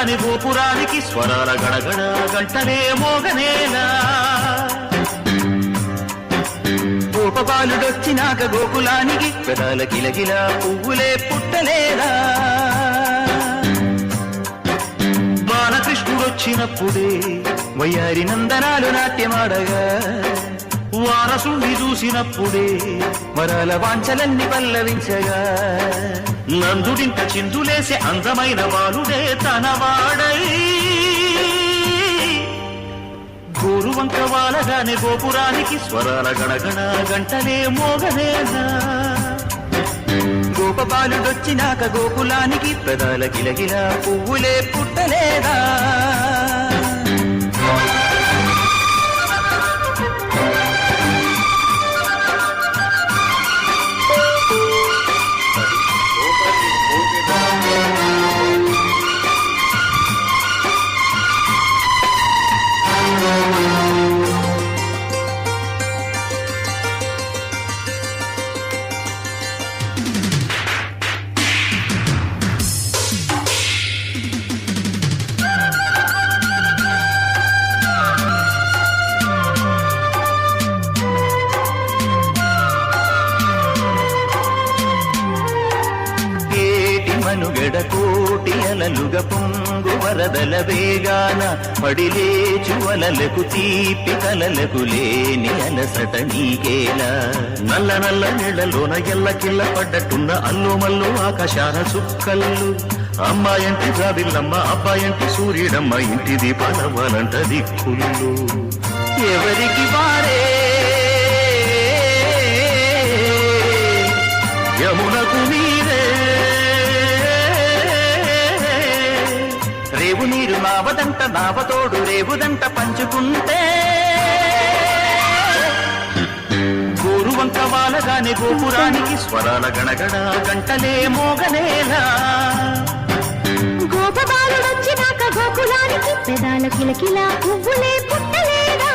వాలగాని గోపురానికి స్వరాల గడగడ గంటలే మోగనేలా గోపబాలుడొచ్చినాక గోకులానికి పెదాల గిలగిల పువ్వులే పుట్టలేదా బాలకృష్ణుడొచ్చినప్పుడే వయ్యారి నందనాలు నాట్యమాడగా వారసుని చూసినప్పుడే వరాల వాంఛలన్నీ పల్లవించగా నందుడింట చిందులేసే అందమైన బాలుడే తనవాడై గోరువంక వాలగానే గోపురానికి స్వరాల గణగణ గంటలే మోగనేలా గోపబాలుడొచ్చినాక గోకులానికి పెదాల గిలగిల పువ్వులే పుట్టలేదా మనుగడ కోటి అలలుగ పొంగు వరదల వేగాన పడిలేచు అలలకు తీపి కలలకు లేని అలసట నీకేలా నల్ల నల్ల నీళ్లలోన ఎల్లకిల్ల పడ్డట్టున్న అల్లు మల్లు ఆకాశాన చుక్కల్లు అమ్మాయంటి జాబిల్లమ్మ అబ్బాయంటి సూర్యుడమ్మ ఇంటి దీపాలవ్వాలంట దిక్కుళ్ళు ఎవరికి వారే యమునకు నీరే రేవు నీరు నావదంట నావతోడు రేవుదంట పంచుకుంటే గోరువంక వాలగానే గోపురానికి స్వరాల గణగణ గంటలే మోగనేలా గోపబాలుడొచ్చినాక గోకులానికి పెదాల కిలకిల పువ్వులే పుట్టలేదా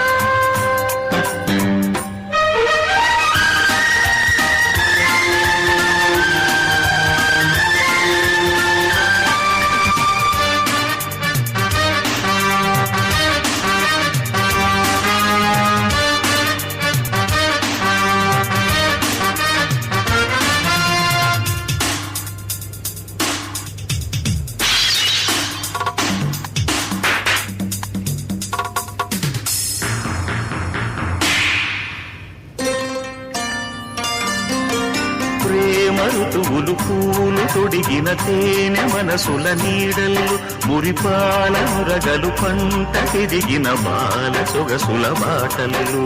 ఋతువులు పూలు తొడిగిన తేనె మనసుల నీడల్లు మురిపాల మురగలు పంట తిరిగిన బాల సొగసుల బాటలు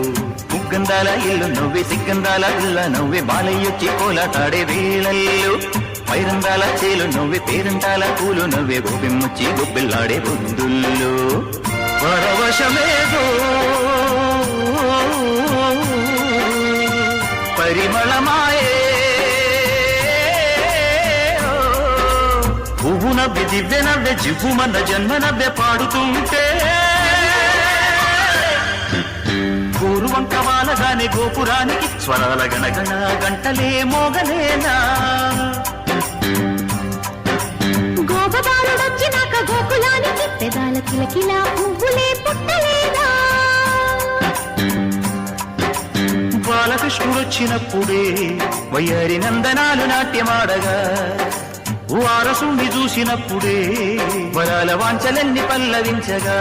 ముగ్గందాల ఇల్లు నవ్వే సిగ్గందాల ఇల్ల నవ్వే బాలయ్యొచ్చి కోలాటాడే వేళల్లు పైరందాల చేలు నవ్వే పేరందాల పూలు నవ్వే గోపిమ్మొచ్చి గొబ్బిల్లాడే బొందుల్లో పరవశమేదో పరిమళమాయే పువ్వు నవ్వె దివ్య నవ్వె జివ్వుమన్న జన్మ నవ్వె పాడుతుంటే గోరువంక వాలగానే గోపురానికి స్వరాల గణగణ గంటలే మోగలేనా గోపబాలుడొచ్చినాక గోకులానికి పెదాల కిలకిల పువ్వులే పుట్టలేదా బాలకృష్ణుడొచ్చినప్పుడే వయ్యారి నందనాలు నాట్యమాడగా వారసుని చూసినప్పుడే వరాల వాంఛలన్నీ పల్లవించగా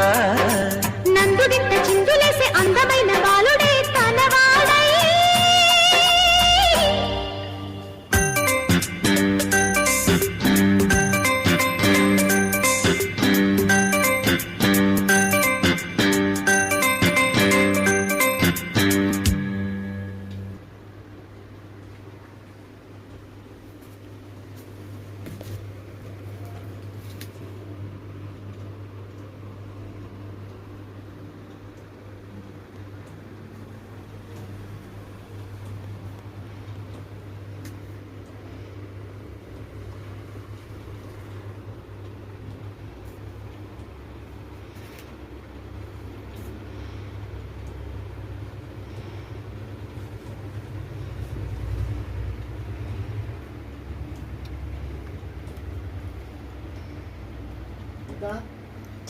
నందుడింట చిందులేసే అందమైన బాలుడే తనవాడై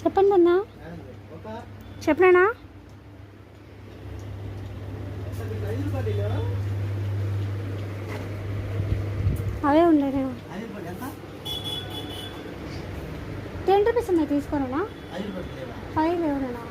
చెప్పండి అన్న. చెప్పనా? అవే ఉండే నేను 10 రూపీస్ ఉన్నాయి, తీసుకోనా? 5 లేవునా?